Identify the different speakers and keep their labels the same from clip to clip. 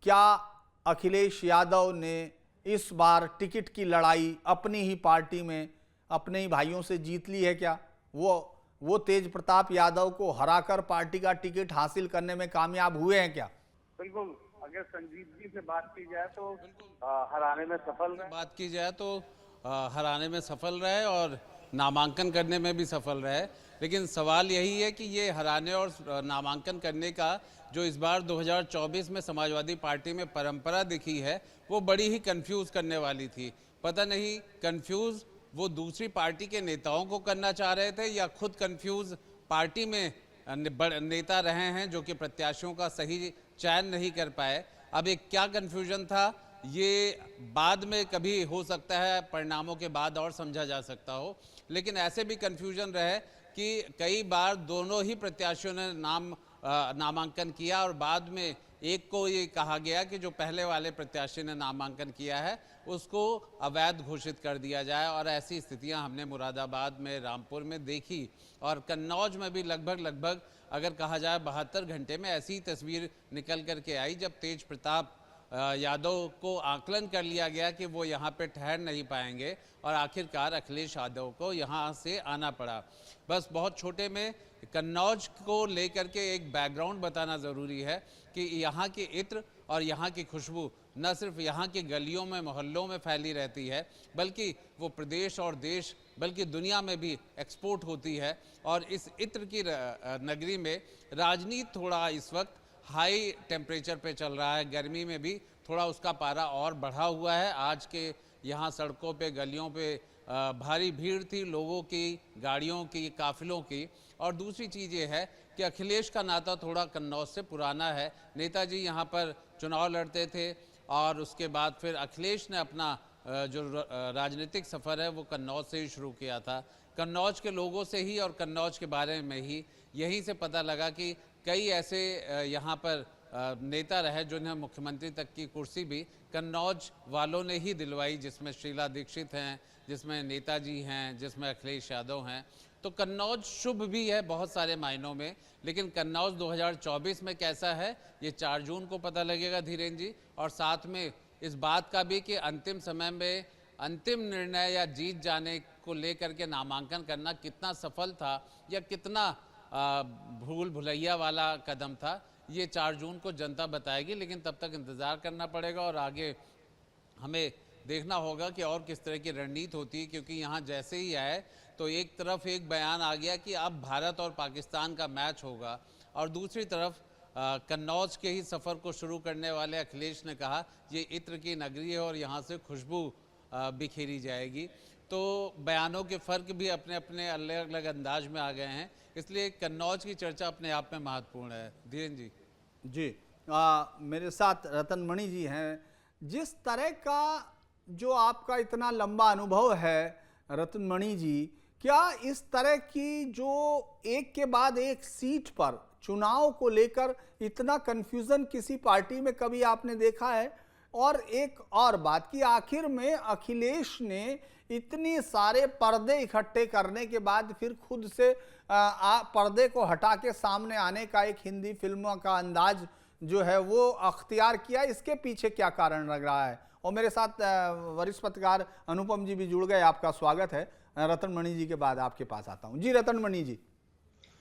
Speaker 1: क्या अखिलेश यादव ने इस बार टिकट की लड़ाई अपनी ही पार्टी में अपने ही भाइयों से जीत ली है क्या? वो तेज प्रताप यादव को हराकर पार्टी का टिकट हासिल करने में कामयाब हुए हैं क्या?
Speaker 2: बिल्कुल। अगर संजीदगी से बात की जाए तो हराने में सफल रहे।
Speaker 3: हराने में सफल रहे और नामांकन करने में भी सफल रहे। लेकिन सवाल यही है कि ये हराने और नामांकन करने का जो इस बार 2024 में समाजवादी पार्टी में परंपरा दिखी है, वो बड़ी ही कंफ्यूज करने वाली थी। पता नहीं कंफ्यूज वो दूसरी पार्टी के नेताओं को करना चाह रहे थे या खुद कंफ्यूज पार्टी में नेता रहे हैं जो कि प्रत्याशियों का सही चयन नहीं कर पाए। अब एक क्या कन्फ्यूजन था, ये बाद में कभी हो सकता है, परिणामों के बाद और समझा जा सकता हो। लेकिन ऐसे भी कन्फ्यूजन रहे कि कई बार दोनों ही प्रत्याशियों ने नामांकन किया और बाद में एक को ये कहा गया कि जो पहले वाले प्रत्याशी ने नामांकन किया है उसको अवैध घोषित कर दिया जाए। और ऐसी स्थितियां हमने मुरादाबाद में, रामपुर में देखी और कन्नौज में भी लगभग अगर कहा जाए 72 घंटे में ऐसी ही तस्वीर निकल कर के आई, जब तेज प्रताप यादव को आकलन कर लिया गया कि वो यहाँ पे ठहर नहीं पाएंगे और आखिरकार अखिलेश यादव को यहाँ से आना पड़ा। बस बहुत छोटे में कन्नौज को लेकर के एक बैकग्राउंड बताना ज़रूरी है कि यहाँ के इत्र और यहाँ की खुशबू न सिर्फ यहाँ की गलियों में, मोहल्लों में फैली रहती है, बल्कि वो प्रदेश और देश, बल्कि दुनिया में भी एक्सपोर्ट होती है। और इस इत्र की नगरी में राजनीति थोड़ा इस वक्त हाई टेम्परेचर पे चल रहा है। गर्मी में भी थोड़ा उसका पारा और बढ़ा हुआ है। आज के यहाँ सड़कों पे, गलियों पे भारी भीड़ थी, लोगों की, गाड़ियों की, काफिलों की। और दूसरी चीज़ ये है कि अखिलेश का नाता थोड़ा कन्नौज से पुराना है। नेताजी यहाँ पर चुनाव लड़ते थे और उसके बाद फिर अखिलेश ने अपना जो राजनीतिक सफ़र है वो कन्नौज से ही शुरू किया था। कन्नौज के लोगों से ही और कन्नौज के बारे में ही यहीं से पता लगा कि कई ऐसे यहाँ पर नेता रहे जिन्हें मुख्यमंत्री तक की कुर्सी भी कन्नौज वालों ने ही दिलवाई, जिसमें शीला दीक्षित हैं, जिसमें नेताजी हैं, जिसमें अखिलेश यादव हैं। तो कन्नौज शुभ भी है बहुत सारे मायनों में। लेकिन कन्नौज 2024 में कैसा है ये 4 जून को पता लगेगा धीरेन्द्र जी। और साथ में इस बात का भी कि अंतिम समय में अंतिम निर्णय या जीत जाने को लेकर के नामांकन करना कितना सफल था या कितना भूल भुलैया वाला कदम था, ये 4 जून को जनता बताएगी। लेकिन तब तक इंतज़ार करना पड़ेगा और आगे हमें देखना होगा कि और किस तरह की रणनीति होती है। क्योंकि यहाँ जैसे ही आए तो एक तरफ एक बयान आ गया कि अब भारत और पाकिस्तान का मैच होगा और दूसरी तरफ कन्नौज के ही सफ़र को शुरू करने वाले अखिलेश ने कहा ये इत्र की नगरी है और यहाँ से खुशबू बिखेरी जाएगी। तो बयानों के फ़र्क भी अपने अपने अलग अलग अंदाज में आ गए हैं, इसलिए कन्नौज की चर्चा अपने आप में महत्वपूर्ण है। धीरेन्द्र जी।
Speaker 1: जी, मेरे साथ रतन मणि जी हैं। जिस तरह का जो आपका इतना लंबा अनुभव है रतन मणि जी, क्या इस तरह की जो एक के बाद एक सीट पर चुनाव को लेकर इतना कंफ्यूजन किसी पार्टी में कभी आपने देखा है? और एक और बात कि आखिर में अखिलेश ने इतनी सारे पर्दे इकट्ठे करने के बाद फिर खुद से पर्दे को हटा के सामने आने का एक हिंदी फिल्मों का अंदाज जो है वो अख्तियार किया, इसके पीछे क्या कारण लग रहा है? और मेरे साथ वरिष्ठ पत्रकार अनुपम जी भी जुड़ गए, आपका स्वागत है। रतन मणि जी के बाद आपके पास आता हूं। जी रतन मणि जी।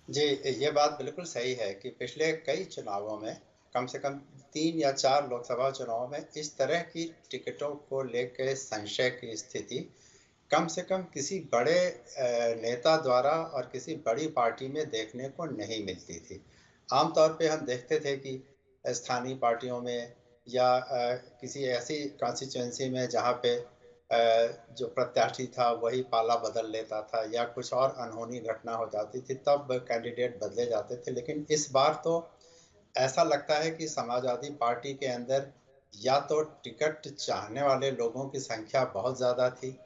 Speaker 4: जी, ये बात बिल्कुल सही है कि पिछले कई चुनावों में, कम से कम 3 या 4 लोकसभा चुनावों में इस तरह की टिकटों को लेकर संशय की स्थिति कम से कम किसी बड़े नेता द्वारा और किसी बड़ी पार्टी में देखने को नहीं मिलती थी। आमतौर पे हम देखते थे कि स्थानीय पार्टियों में या किसी ऐसी कॉन्स्टिट्यूएंसी में जहाँ पे जो प्रत्याशी था वही पाला बदल लेता था या कुछ और अनहोनी घटना हो जाती थी, तब कैंडिडेट बदले जाते थे। लेकिन इस बार तो ऐसा लगता है कि समाजवादी पार्टी के अंदर या तो टिकट चाहने वाले लोगों की संख्या बहुत ज़्यादा थी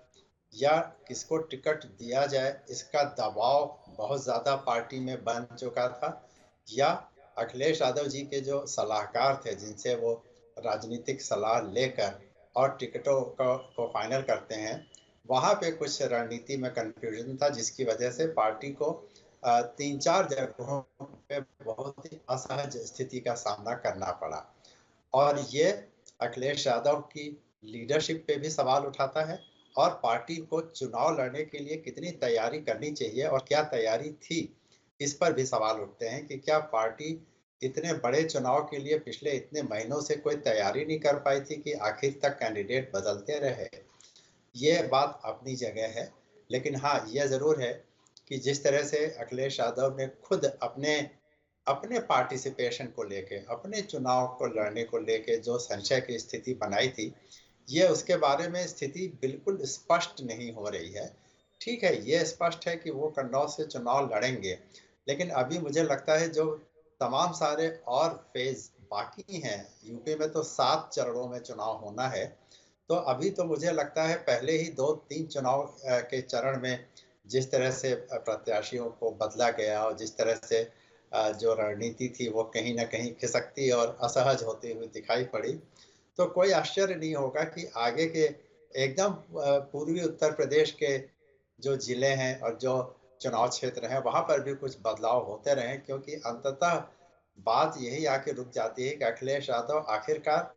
Speaker 4: या किसको टिकट दिया जाए इसका दबाव बहुत ज़्यादा पार्टी में बन चुका था, या अखिलेश यादव जी के जो सलाहकार थे जिनसे वो राजनीतिक सलाह लेकर और टिकटों को फाइनल करते हैं, वहाँ पे कुछ रणनीति में कन्फ्यूजन था, जिसकी वजह से पार्टी को 3-4 जगहों पे बहुत ही असहज स्थिति का सामना करना पड़ा। और ये अखिलेश यादव की लीडरशिप पे भी सवाल उठाता है और पार्टी को चुनाव लड़ने के लिए कितनी तैयारी करनी चाहिए और क्या तैयारी थी, इस पर भी सवाल उठते हैं कि क्या पार्टी इतने बड़े चुनाव के लिए पिछले इतने महीनों से कोई तैयारी नहीं कर पाई थी कि आखिर तक कैंडिडेट बदलते रहे। ये बात अपनी जगह है, लेकिन हाँ, यह ज़रूर है कि जिस तरह से अखिलेश यादव ने खुद अपने अपने पार्टिसिपेशन को लेके, अपने चुनाव को लड़ने को लेके जो संशय की स्थिति बनाई थी, ये उसके बारे में स्थिति बिल्कुल स्पष्ट नहीं हो रही है। ठीक है, ये स्पष्ट है कि वो कन्नौज से चुनाव लड़ेंगे, लेकिन अभी मुझे लगता है जो तमाम सारे और फेज बाकी हैं, यूपी में तो 7 चरणों में चुनाव होना है, तो अभी तो मुझे लगता है पहले ही 2-3 चुनाव के चरण में जिस तरह से प्रत्याशियों को बदला गया और जिस तरह से जो रणनीति थी वो कहीं ना कहीं खिसकती और असहज होती हुई दिखाई पड़ी, तो कोई आश्चर्य नहीं होगा कि आगे के एकदम पूर्वी उत्तर प्रदेश के जो जिले हैं और जो चुनाव क्षेत्र हैं वहां पर भी कुछ बदलाव होते रहे, क्योंकि अंततः बात यही आके रुक जाती है कि अखिलेश यादव आखिरकार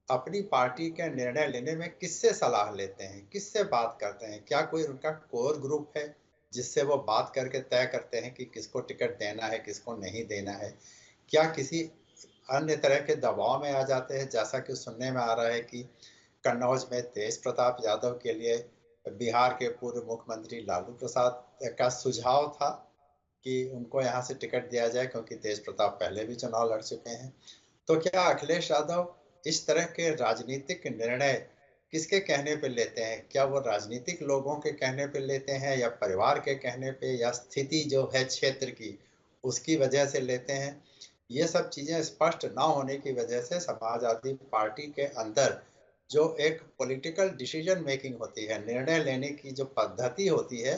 Speaker 4: अपनी पार्टी के निर्णय लेने में किससे सलाह लेते हैं, किससे बात करते हैं, क्या कोई उनका कोर ग्रुप है जिससे वो बात करके तय करते हैं कि किसको टिकट देना है, किसको नहीं देना है, क्या किसी अन्य तरह के दबाव में आ जाते हैं, जैसा कि सुनने में आ रहा है कि कन्नौज में तेज प्रताप यादव के लिए बिहार के पूर्व मुख्यमंत्री लालू प्रसाद का सुझाव था कि उनको यहाँ से टिकट दिया जाए क्योंकि तेज प्रताप पहले भी चुनाव लड़ चुके हैं। तो क्या अखिलेश यादव इस तरह के राजनीतिक निर्णय किसके कहने पे लेते हैं? क्या वो राजनीतिक लोगों के कहने पे लेते हैं या परिवार के कहने पे या स्थिति जो है क्षेत्र की उसकी वजह से लेते हैं? ये सब चीजें स्पष्ट ना होने की वजह से समाजवादी पार्टी के अंदर जो एक पॉलिटिकल डिसीजन मेकिंग होती है, निर्णय लेने की जो पद्धति होती है,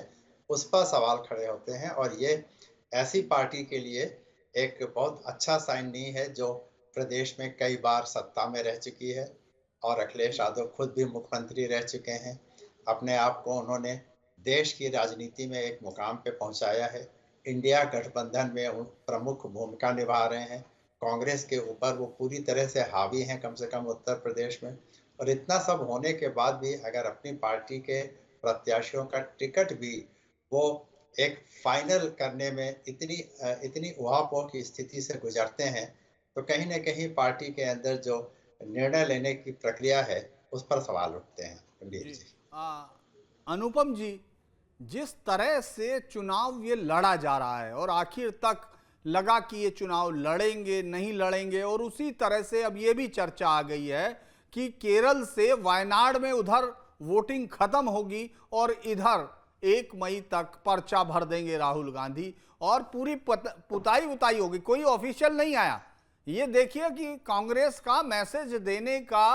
Speaker 4: उस पर सवाल खड़े होते हैं और ये ऐसी पार्टी के लिए एक बहुत अच्छा साइन नहीं है जो प्रदेश में कई बार सत्ता में रह चुकी है और अखिलेश यादव खुद भी मुख्यमंत्री रह चुके हैं। अपने आप को उन्होंने देश की राजनीति में एक मुकाम पे पहुंचाया है, इंडिया गठबंधन में प्रमुख भूमिका निभा रहे हैं, कांग्रेस के ऊपर वो पूरी तरह से हावी हैं कम से कम उत्तर प्रदेश में। और इतना सब होने के बाद भी अगर अपनी पार्टी के प्रत्याशियों का टिकट भी वो एक फाइनल करने में इतनी उहापोह की स्थिति से गुजरते हैं, तो कहीं ना कहीं पार्टी के अंदर जो निर्णय लेने की प्रक्रिया है उस पर सवाल उठते हैं। पंडित जी,
Speaker 1: अनुपम जी, जिस तरह से चुनाव ये लड़ा जा रहा है और आखिर तक लगा कि ये चुनाव लड़ेंगे नहीं लड़ेंगे, और उसी तरह से अब ये भी चर्चा आ गई है कि केरल से वायनाड में उधर वोटिंग खत्म होगी और इधर 1 मई तक पर्चा भर देंगे राहुल गांधी और पूरी पुताई उताई होगी। कोई ऑफिशियल नहीं आया। ये देखिए कि कांग्रेस का मैसेज देने का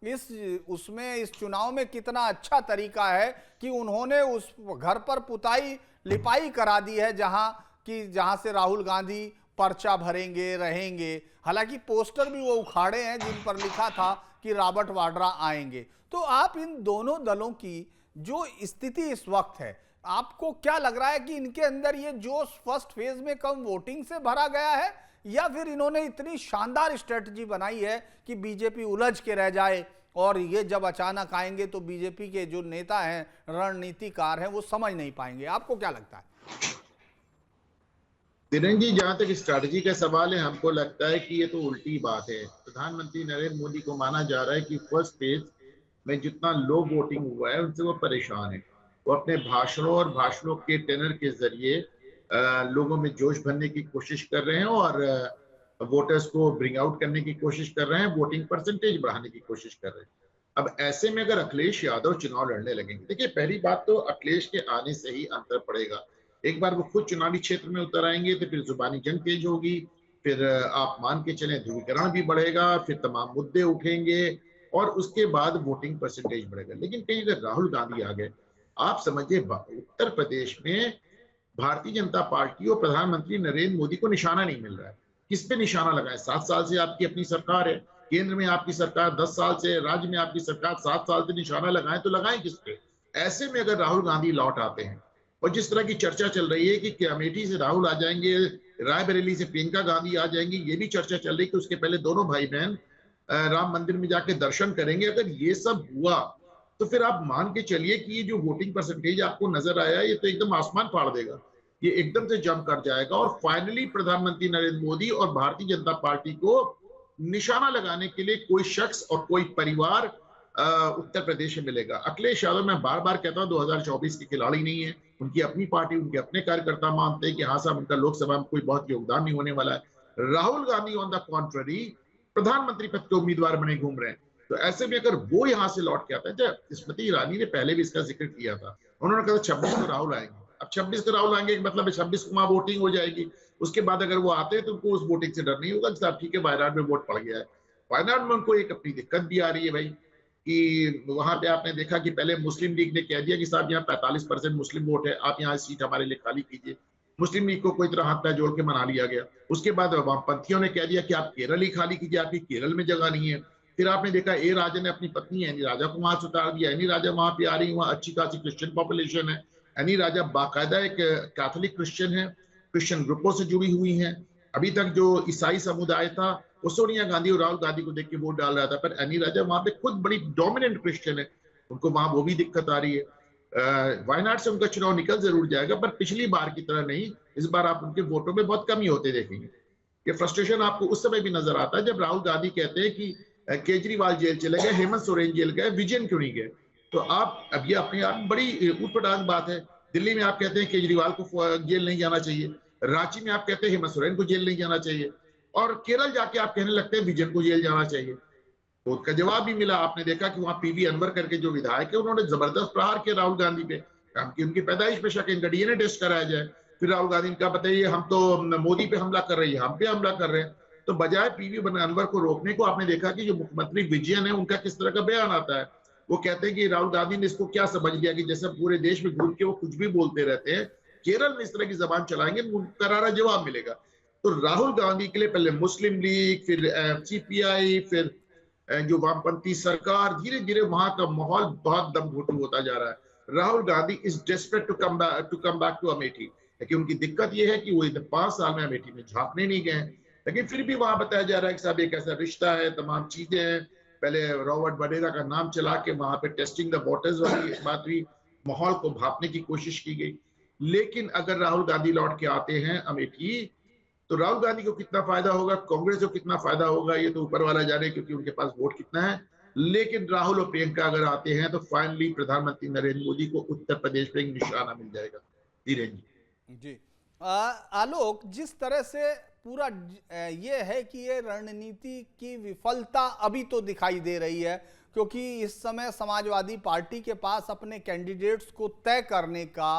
Speaker 1: इस चुनाव में कितना अच्छा तरीका है कि उन्होंने उस घर पर पुताई लिपाई करा दी है जहां से राहुल गांधी पर्चा भरेंगे रहेंगे। हालांकि पोस्टर भी वो उखाड़े हैं जिन पर लिखा था कि रॉबर्ट वाड्रा आएंगे। तो आप इन दोनों दलों की जो स्थिति इस वक्त है, आपको क्या लग रहा है कि इनके अंदर ये जोश फर्स्ट फेज में कम वोटिंग से भरा गया है या फिर इन्होंने इतनी शानदार स्ट्रेटजी बनाई है कि बीजेपी उलझ के रह जाए और ये जब अचानक आएंगे तो बीजेपी के जो नेता हैं, रणनीतिकार हैं, वो समझ नहीं पाएंगे? आपको क्या लगता है?
Speaker 5: तिरंगी, जहां तक स्ट्रैटेजी का सवाल है, हमको लगता है कि ये तो उल्टी बात है। प्रधानमंत्री नरेंद्र मोदी को माना जा रहा है कि फर्स्ट फेज में जितना लो वोटिंग हुआ है उनसे वो परेशान है। वो अपने भाषणों और भाषणों के टेनर के जरिए लोगों में जोश भरने की कोशिश कर रहे हैं और वोटर्स को ब्रिंग आउट करने की कोशिश कर रहे हैं, वोटिंग परसेंटेज बढ़ाने की कोशिश कर रहे हैं। अब ऐसे में अगर अखिलेश यादव चुनाव लड़ने लगेंगे, देखिए पहली बात तो अखिलेश के आने से ही अंतर पड़ेगा। एक बार वो खुद चुनावी क्षेत्र में उतर आएंगे तो फिर जुबानी जंग तेज होगी, फिर आप मान के चलें ध्रुवीकरण भी बढ़ेगा, फिर तमाम मुद्दे उठेंगे और उसके बाद वोटिंग परसेंटेज बढ़ेगा। लेकिन कहीं अगर राहुल गांधी आ गए, आप समझिए उत्तर प्रदेश में भारतीय जनता पार्टी और प्रधानमंत्री नरेंद्र मोदी को निशाना नहीं मिल रहा है। किस पे निशाना लगाए? 7 साल से आपकी अपनी सरकार है, केंद्र में आपकी सरकार 10 साल से, राज्य में आपकी सरकार 7 साल से निशाना लगाए तो लगाएं किस पे? ऐसे में अगर राहुल गांधी लौट आते हैं और जिस तरह की चर्चा चल रही है कि अमेठी से राहुल आ जाएंगे, रायबरेली से प्रियंका गांधी आ जाएंगी, ये भी चर्चा चल रही है कि उसके पहले दोनों भाई बहन राम मंदिर में जाके दर्शन करेंगे। अगर ये सब हुआ तो फिर आप मान के चलिए कि ये जो वोटिंग परसेंटेज आपको नजर आया, ये तो एकदम आसमान फाड़ देगा, ये एकदम से जंप कर जाएगा। और फाइनली प्रधानमंत्री नरेंद्र मोदी और भारतीय जनता पार्टी को निशाना लगाने के लिए कोई शख्स और कोई परिवार उत्तर प्रदेश में मिलेगा। अखिलेश यादव, मैं बार बार कहता हूं, 2024 के खिलाड़ी नहीं है। उनकी अपनी पार्टी, उनके अपने कार्यकर्ता मानते हैं कि हाँ साहब, उनका लोकसभा में कोई बहुत योगदान नहीं होने वाला है। Rahul Gandhi on the contrary प्रधानमंत्री पद के उम्मीदवार बने घूम रहे हैं। तो ऐसे में अगर वो यहां से लौट के आता है, जब स्मृति ईरानी ने पहले भी इसका जिक्र किया था, उन्होंने कहा 26 को राहुल आएंगे। अब 26 को राहुल आएंगे, मतलब 26 को वहां वोटिंग हो जाएगी। उसके बाद अगर वो आते हैं तो उनको उस वोटिंग से डर नहीं होगा कि साहब ठीक है, वायनाड में वोट पड़ गया है। वायनाड में उनको एक अपनी दिक्कत भी आ रही है भाई, कि वहां पे आपने देखा कि पहले मुस्लिम लीग ने कह दिया कि साहब यहाँ 45% मुस्लिम वोट है, आप यहाँ सीट हमारे लिए खाली कीजिए। मुस्लिम लीग को कोई तरह हाथ पैर जोड़ के मना लिया गया। उसके बाद वामपंथियों ने कह दिया कि आप केरल ही खाली कीजिए, आपकी केरल में जगह नहीं है। फिर आपने देखा ए राजा ने अपनी पत्नी एनी राजा को वहां से उतार दिया। एनी राजा वहां पे आ रही, वहां अच्छी खासी क्रिश्चियन पॉपुलेशन है। एनी राजा बाकायदा एक कैथोलिक क्रिश्चियन है, क्रिश्चियन ग्रुपों से जुड़ी हुई हैं। अभी तक जो ईसाई समुदाय था वो सोनिया गांधी और राहुल गांधी को देख के वोट डाल रहा था, पर एनी राजा वहां पे खुद बड़ी डोमिनेंट क्रिश्चियन है, उनको वहां वो भी दिक्कत आ रही है। वायनाड से उनका चुनाव निकल जरूर जाएगा, पर पिछली बार की तरह नहीं। इस बार आप उनके वोटों में बहुत कमी होते देखेंगे। ये फ्रस्ट्रेशन आपको उस समय भी नजर आता है जब राहुल गांधी कहते हैं कि केजरीवाल जेल चले गए, हेमंत सोरेन जेल गए, विजयन क्यों नहीं गए। तो आप अब ये अपने आप बड़ी ऊटपटांग बात है। दिल्ली में आप कहते हैं केजरीवाल को जेल नहीं जाना चाहिए, रांची में आप कहते हैं हेमंत सोरेन को जेल नहीं जाना चाहिए, और केरल जाके आप कहने लगते हैं विजयन को जेल जाना चाहिए। तो उसका जवाब भी मिला। आपने देखा कि वहां पीवी अनवर करके जो विधायक है, उन्होंने जबरदस्त प्रहार किया राहुल गांधी पे, कि उनकी पैदाइश पे शक, इनका डीएनए टेस्ट कराया जाए। फिर राहुल गांधी ने कहा बताइए, हम तो मोदी पे हमला कर रही है, हम पे हमला कर रहे हैं। तो बजाय पीवी अनवर को रोकने को, आपने देखा कि जो मुख्यमंत्री विजयन है, उनका किस तरह का बयान आता है। वो कहते हैं कि राहुल गांधी ने इसको क्या समझ लिया कि जैसे पूरे देश में घूम के वो कुछ भी बोलते रहते हैं, केरल में इस तरह की जबान चलाएंगे उनको करारा जवाब मिलेगा। तो राहुल गांधी के लिए पहले मुस्लिम लीग, फिर सीपीआई, फिर जो वामपंथी सरकार, धीरे धीरे वहां का माहौल बहुत दम घुटू होता जा रहा है। Rahul Gandhi is desperate to come back to Amethi, लेकिन उनकी दिक्कत यह है कि वो 5 साल में अमेठी में झांकने नहीं गए, लेकिन फिर भी वहां बताया जा रहा है कि साहब एक ऐसा रिश्ता है, तमाम चीजें हैं। पहले रॉबर्ट वडेरा का नाम चला के वहां पे टेस्टिंग द वाटर्स वाली बात हुई, माहौल को भापने की कोशिश की गई। लेकिन अगर राहुल गांधी लौट के आते हैं अमेठी, तो राहुल गांधी को कितना फायदा होगा, कांग्रेस को कितना फायदा होगा, ये तो ऊपर वाला जाने, क्योंकि उनके पास वोट कितना है। लेकिन राहुल और प्रियंका अगर आते हैं तो फाइनली प्रधानमंत्री नरेंद्र मोदी को उत्तर प्रदेश में एक निशाना मिल जाएगा। धीरेन्द्र
Speaker 1: जी आलोक, जिस तरह से पूरा ये है कि ये रणनीति की विफलता अभी तो दिखाई दे रही है, क्योंकि इस समय समाजवादी पार्टी के पास अपने कैंडिडेट्स को तय करने का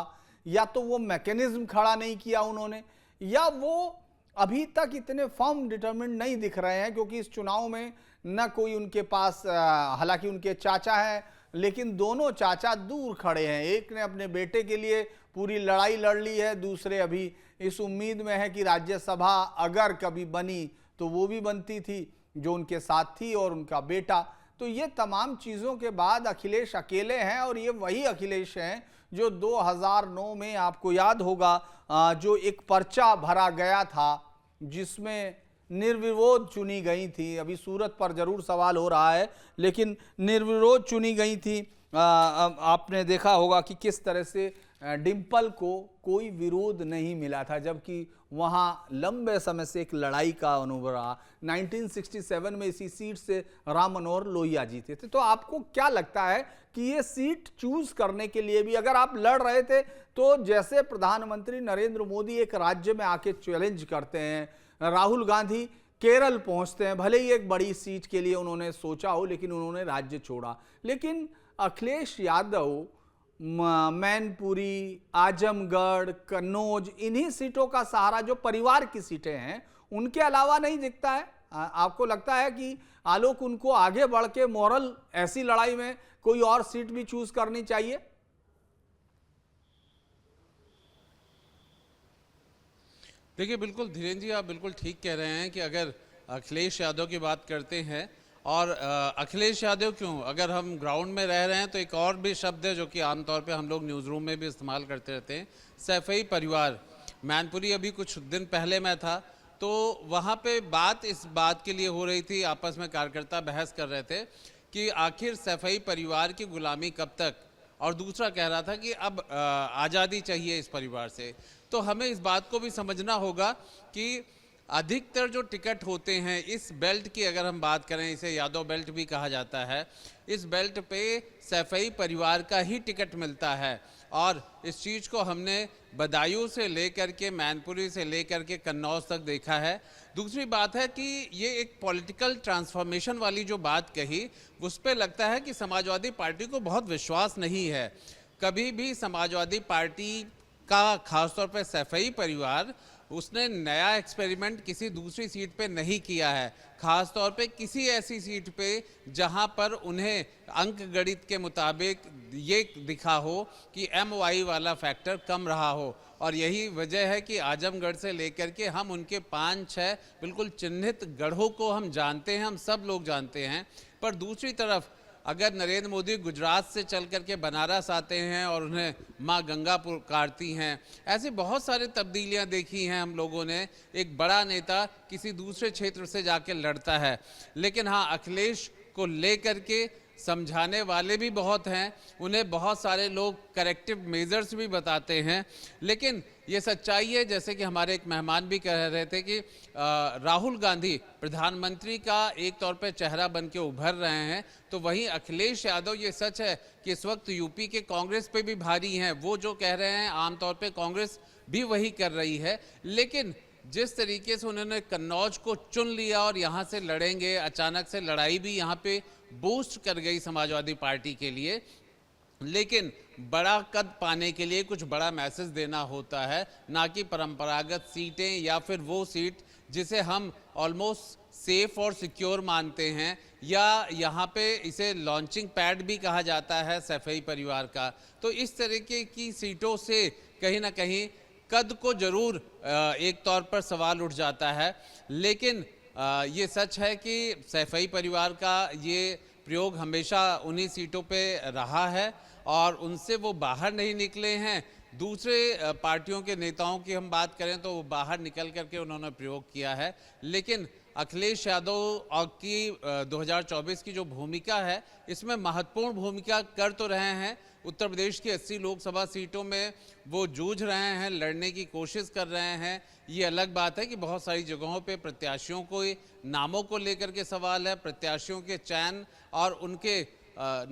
Speaker 1: या तो वो मैकेनिज्म खड़ा नहीं किया उन्होंने, या वो अभी तक इतने फर्म डिटरमिन्ड नहीं दिख रहे हैं। क्योंकि इस चुनाव में न कोई उनके पास, हालांकि उनके चाचा हैं, लेकिन दोनों चाचा दूर खड़े हैं। एक ने अपने बेटे के लिए पूरी लड़ाई लड़ ली है, दूसरे अभी इस उम्मीद में है कि राज्यसभा अगर कभी बनी तो वो भी बनती थी जो उनके साथ थी, और उनका बेटा। तो ये तमाम चीज़ों के बाद अखिलेश अकेले हैं, और ये वही अखिलेश हैं जो 2009 में, आपको याद होगा, जो एक पर्चा भरा गया था जिसमें निर्विरोध चुनी गई थी। अभी सूरत पर जरूर सवाल हो रहा है, लेकिन निर्विरोध चुनी गई थी। आपने देखा होगा कि किस तरह से डिंपल को कोई विरोध नहीं मिला था, जबकि वहाँ लंबे समय से एक लड़ाई का अनुभव रहा। 1967 में इसी सीट से राम मनोहर लोहिया जीते थे। तो आपको क्या लगता है कि ये सीट चूज करने के लिए भी अगर आप लड़ रहे थे, तो जैसे प्रधानमंत्री नरेंद्र मोदी एक राज्य में आके चैलेंज करते हैं, राहुल गांधी केरल पहुंचते हैं, भले ही एक बड़ी सीट के लिए उन्होंने सोचा हो, लेकिन उन्होंने राज्य छोड़ा। लेकिन अखिलेश यादव मैनपुरी, आजमगढ़, कन्नौज, इन्हीं सीटों का सहारा, जो परिवार की सीटें हैं, उनके अलावा नहीं दिखता है। आपको लगता है कि आलोक उनको आगे बढ़ के मॉरल ऐसी लड़ाई में कोई और सीट भी चूज करनी चाहिए?
Speaker 3: देखिए, बिल्कुल धीरेन्द्र जी, आप बिल्कुल ठीक कह रहे हैं कि अगर अखिलेश यादव की बात करते हैं, और अखिलेश यादव क्यों, अगर हम ग्राउंड में रह रहे हैं तो एक और भी शब्द है जो कि आमतौर पे हम लोग न्यूज़ रूम में भी इस्तेमाल करते रहते हैं, सैफई परिवार। मैनपुरी अभी कुछ दिन पहले मैं था, तो वहाँ पे बात इस बात के लिए हो रही थी, आपस में कार्यकर्ता बहस कर रहे थे कि आखिर सैफई परिवार की गुलामी कब तक, और दूसरा कह रहा था कि अब आज़ादी चाहिए इस परिवार से। तो हमें इस बात को भी समझना होगा कि अधिकतर जो टिकट होते हैं इस बेल्ट की, अगर हम बात करें, इसे यादव बेल्ट भी कहा जाता है, इस बेल्ट पे सैफई परिवार का ही टिकट मिलता है। और इस चीज़ को हमने बदायूं से लेकर के मैनपुरी से लेकर के कन्नौज तक देखा है। दूसरी बात है कि ये एक पॉलिटिकल ट्रांसफॉर्मेशन वाली जो बात कही, उस पर लगता है कि समाजवादी पार्टी को बहुत विश्वास नहीं है। कभी भी समाजवादी पार्टी का, खासतौर पर सैफई परिवार, उसने नया एक्सपेरिमेंट किसी दूसरी सीट पे नहीं किया है, खास तौर पे किसी ऐसी सीट पे जहां पर उन्हें अंक गणित के मुताबिक ये दिखा हो कि MY वाला फैक्टर कम रहा हो। और यही वजह है कि आजमगढ़ से लेकर के हम उनके 5-6 बिल्कुल चिन्हित गढ़ों को हम जानते हैं, हम सब लोग जानते हैं। पर दूसरी तरफ अगर नरेंद्र मोदी गुजरात से चल करके बनारस आते हैं और उन्हें माँ गंगा पुकारती हैं, ऐसी बहुत सारी तब्दीलियाँ देखी हैं हम लोगों ने। एक बड़ा नेता किसी दूसरे क्षेत्र से जाके लड़ता है, लेकिन हाँ, अखिलेश को लेकर के समझाने वाले भी बहुत हैं, उन्हें बहुत सारे लोग करेक्टिव मेजर्स भी बताते हैं। लेकिन ये सच्चाई है, जैसे कि हमारे एक मेहमान भी कह रहे थे कि राहुल गांधी प्रधानमंत्री का एक तौर पे चेहरा बन के उभर रहे हैं, तो वहीं अखिलेश यादव, ये सच है कि इस वक्त यूपी के कांग्रेस पे भी भारी हैं। वो जो कह रहे हैं आमतौर पे कांग्रेस भी वही कर रही है। लेकिन जिस तरीके से उन्होंने कन्नौज को चुन लिया और यहाँ से लड़ेंगे, अचानक से लड़ाई भी यहाँ पे बूस्ट कर गई समाजवादी पार्टी के लिए। लेकिन बड़ा कद पाने के लिए कुछ बड़ा मैसेज देना होता है, ना कि परंपरागत सीटें या फिर वो सीट जिसे हम ऑलमोस्ट सेफ और सिक्योर मानते हैं, या यहाँ पे इसे लॉन्चिंग पैड भी कहा जाता है सैफई परिवार का। तो इस तरीके की सीटों से कहीं ना कहीं कद को जरूर एक तौर पर सवाल उठ जाता है। लेकिन ये सच है कि सैफई परिवार का ये प्रयोग हमेशा उन्हीं सीटों पे रहा है और उनसे वो बाहर नहीं निकले हैं। दूसरे पार्टियों के नेताओं की हम बात करें तो वो बाहर निकल करके उन्होंने प्रयोग किया है। लेकिन अखिलेश यादव की 2024 की जो भूमिका है, इसमें महत्वपूर्ण भूमिका कर तो रहे हैं। उत्तर प्रदेश की 80 लोकसभा सीटों में वो जूझ रहे हैं, लड़ने की कोशिश कर रहे हैं। ये अलग बात है कि बहुत सारी जगहों पे प्रत्याशियों को, नामों को लेकर के सवाल है, प्रत्याशियों के चयन और उनके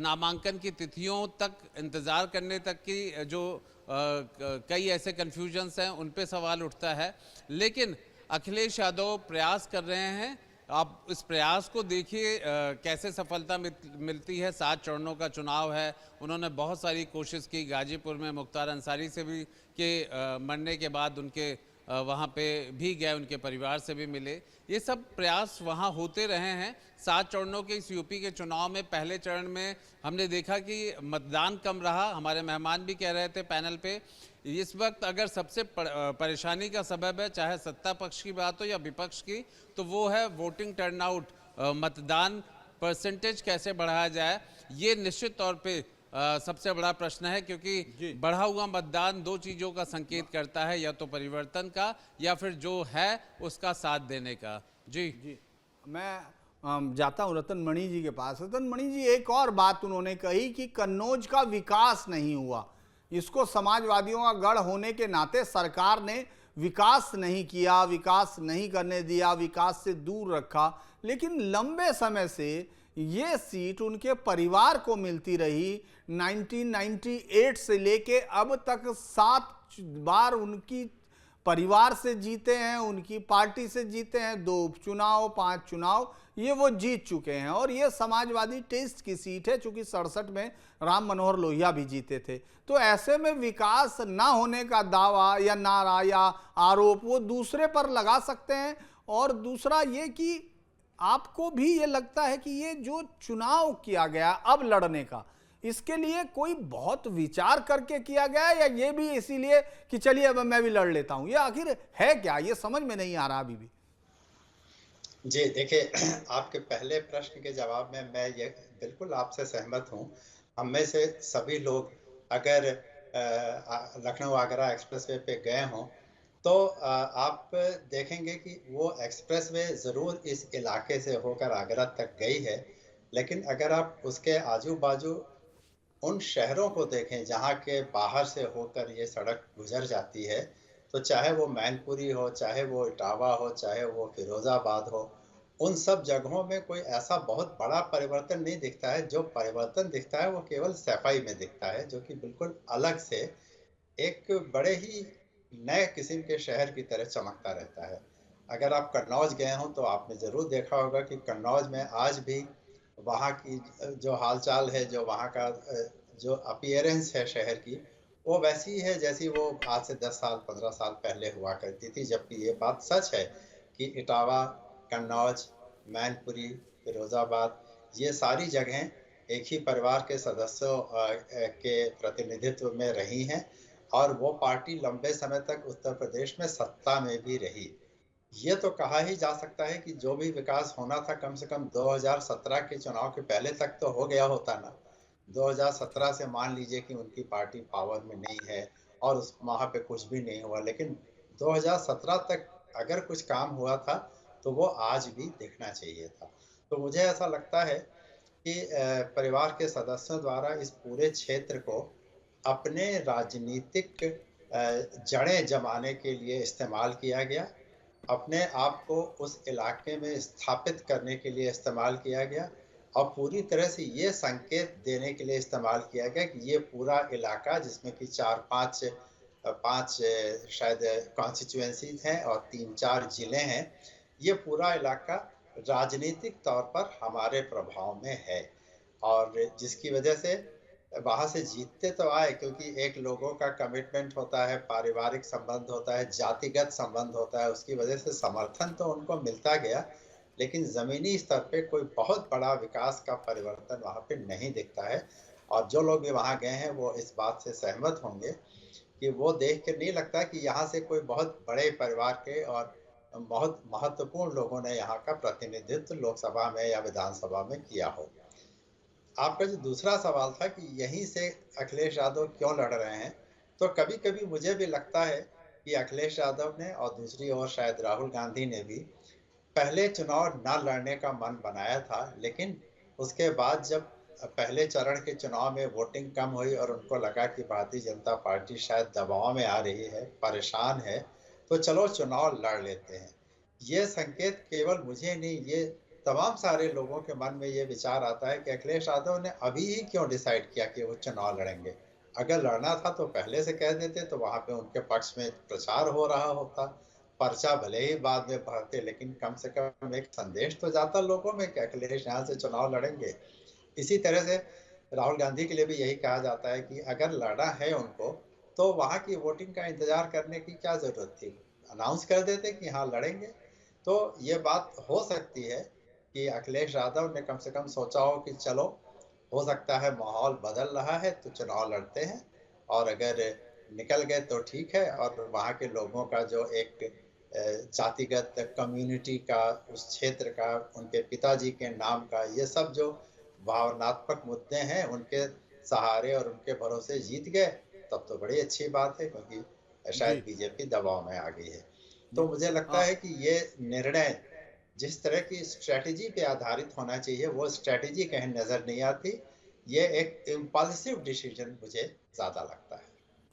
Speaker 3: नामांकन की तिथियों तक इंतज़ार करने तक की जो कई ऐसे कन्फ्यूजन्स हैं, उन पे सवाल उठता है। लेकिन अखिलेश यादव प्रयास कर रहे हैं। आप इस प्रयास को देखिए कैसे सफलता मिलती है। 7 चरणों का चुनाव है, उन्होंने बहुत सारी कोशिश की। गाजीपुर में मुख्तार अंसारी से भी के मरने के बाद उनके वहाँ पे भी गए, उनके परिवार से भी मिले। ये सब प्रयास वहाँ होते रहे हैं। 7 चरणों के इस यूपी के चुनाव में पहले चरण में हमने देखा कि मतदान कम रहा। हमारे मेहमान भी कह रहे थे पैनल पे, इस वक्त अगर सबसे परेशानी का सबब है, चाहे सत्ता पक्ष की बात हो या विपक्ष की, तो वो है वोटिंग टर्नआउट। मतदान परसेंटेज कैसे बढ़ाया जाए, ये निश्चित तौर पे सबसे बड़ा प्रश्न है, क्योंकि बढ़ा हुआ मतदान 2 चीज़ों का संकेत करता है, या तो परिवर्तन का या फिर जो है उसका साथ देने का। जी
Speaker 1: मैं जाता हूँ रतन मणि जी के पास। रतन मणि जी, एक और बात उन्होंने कही कि कन्नौज का विकास नहीं हुआ। इसको समाजवादियों का गढ़ होने के नाते सरकार ने विकास नहीं किया, विकास नहीं करने दिया, विकास से दूर रखा। लेकिन लंबे समय से ये सीट उनके परिवार को मिलती रही। 1998 से लेके अब तक 7 बार उनकी परिवार से जीते हैं, उनकी पार्टी से जीते हैं। 2 उपचुनाव, 5 चुनाव ये वो जीत चुके हैं। और ये समाजवादी टेस्ट की सीट है, चूंकि 67 में राम मनोहर लोहिया भी जीते थे। तो ऐसे में विकास ना होने का दावा या नारा या आरोप वो दूसरे पर लगा सकते हैं। और दूसरा ये कि आपको भी ये लगता है कि ये जो चुनाव किया गया अब लड़ने का, इसके लिए कोई बहुत विचार करके किया गया, या ये भी इसीलिए कि चलिए अब मैं भी लड़ लेता हूं? ये आखिर है क्या, ये समझ में नहीं आ रहा अभी भी।
Speaker 4: जी देखिए, आपके पहले प्रश्न के जवाब में मैं ये बिल्कुल आपसे सहमत हूं। हम में से सभी लोग अगर लखनऊ आगरा एक्सप्रेसवे पे गए हों तो आप देखेंगे कि वो एक्सप्रेसवे ज़रूर इस इलाके से होकर आगरा तक गई है, लेकिन अगर आप उसके आजू-बाजू उन शहरों को देखें जहाँ के बाहर से होकर ये सड़क गुजर जाती है, तो चाहे वो मैनपुरी हो, चाहे वो इटावा हो, चाहे वो फिरोज़ाबाद हो, उन सब जगहों में कोई ऐसा बहुत बड़ा परिवर्तन नहीं दिखता है। जो परिवर्तन दिखता है वो केवल सफाई में दिखता है, जो कि बिल्कुल अलग से एक बड़े ही नए किस्म के शहर की तरह चमकता रहता है। अगर आप कन्नौज गए हों तो आपने ज़रूर देखा होगा कि कन्नौज में आज भी वहाँ की जो हालचाल है, जो वहाँ का जो अपीयरेंस है शहर की, वो वैसी ही है जैसी वो आज से 10 साल, 15 साल पहले हुआ करती थी। जबकि ये बात सच है कि इटावा, कन्नौज, मैनपुरी, फिरोज़ाबाद ये सारी जगहें एक ही परिवार के सदस्यों के प्रतिनिधित्व में रही हैं और वो पार्टी लंबे समय तक उत्तर प्रदेश में सत्ता में भी रही। ये तो कहा ही जा सकता है कि जो भी विकास होना था कम से कम 2017 के चुनाव के पहले तक तो हो गया होता ना। 2017 से मान लीजिए कि उनकी पार्टी पावर में नहीं है और उस वहाँ पे कुछ भी नहीं हुआ, लेकिन 2017 तक अगर कुछ काम हुआ था तो वो आज भी दिखना चाहिए था। तो मुझे ऐसा लगता है कि परिवार के सदस्यों द्वारा इस पूरे क्षेत्र को अपने राजनीतिक जड़ें जमाने के लिए इस्तेमाल किया गया, अपने आप को उस इलाके में स्थापित करने के लिए इस्तेमाल किया गया और पूरी तरह से ये संकेत देने के लिए इस्तेमाल किया गया कि ये पूरा इलाका जिसमें कि 4-5 शायद कॉन्स्टिट्यूएंसीज हैं और 3-4 ज़िले हैं, ये पूरा इलाका राजनीतिक तौर पर हमारे प्रभाव में है और जिसकी वजह से वहाँ से जीतते तो आए क्योंकि एक लोगों का कमिटमेंट होता है, पारिवारिक संबंध होता है, जातिगत संबंध होता है, उसकी वजह से समर्थन तो उनको मिलता गया, लेकिन ज़मीनी स्तर पे कोई बहुत बड़ा विकास का परिवर्तन वहाँ पे नहीं दिखता है। और जो लोग भी वहाँ गए हैं वो इस बात से सहमत होंगे कि वो देख के नहीं लगता कि यहाँ से कोई बहुत बड़े परिवार के और बहुत महत्वपूर्ण लोगों ने यहाँ का प्रतिनिधित्व लोकसभा में या विधानसभा में किया हो। आपका जो दूसरा सवाल था कि यहीं से अखिलेश यादव क्यों लड़ रहे हैं, तो कभी-कभी मुझे भी लगता है कि अखिलेश यादव ने और दूसरी ओर शायद राहुल गांधी ने भी पहले चुनाव ना लड़ने का मन बनाया था, लेकिन उसके बाद जब पहले चरण के चुनाव में वोटिंग कम हुई और उनको लगा कि भारतीय जनता पार्टी शायद दबाव में आ रही है, परेशान है, तो चलो चुनाव लड़ लेते हैं। ये संकेत केवल मुझे नहीं, ये तमाम सारे लोगों के मन में ये विचार आता है कि अखिलेश यादव ने अभी ही क्यों डिसाइड किया कि वो चुनाव लड़ेंगे। अगर लड़ना था तो पहले से कह देते, तो वहाँ पे उनके पक्ष में प्रचार हो रहा होता, पर्चा भले ही बाद में भरते, लेकिन कम से कम एक संदेश तो जाता लोगों में कि अखिलेश यहाँ से चुनाव लड़ेंगे। इसी तरह से राहुल गांधी के लिए भी यही कहा जाता है कि अगर लड़ना है उनको तो वहाँ की वोटिंग का इंतजार करने की क्या जरूरत थी, अनाउंस कर देते कि हाँ लड़ेंगे। तो ये बात हो सकती है कि अखिलेश यादव ने कम से कम सोचा हो कि चलो हो सकता है माहौल बदल रहा है तो चुनाव लड़ते हैं, और अगर निकल गए तो ठीक है। और वहाँ के लोगों का जो एक जातिगत कम्युनिटी का, उस क्षेत्र का, उनके पिताजी के नाम का, ये सब जो भावनात्मक मुद्दे हैं उनके सहारे और उनके भरोसे जीत गए, तब तो बड़ी अच्छी बात है, क्योंकि शायद बीजेपी दबाव में आ गई है। तो मुझे लगता है कि ये निर्णय जिस तरह की स्ट्रेटेजी पे आधारित होना चाहिए वो स्ट्रेटेजी कहीं नजर नहीं आती। ये एक इम्पल्सिव डिसीजन मुझे ज्यादा लगता है।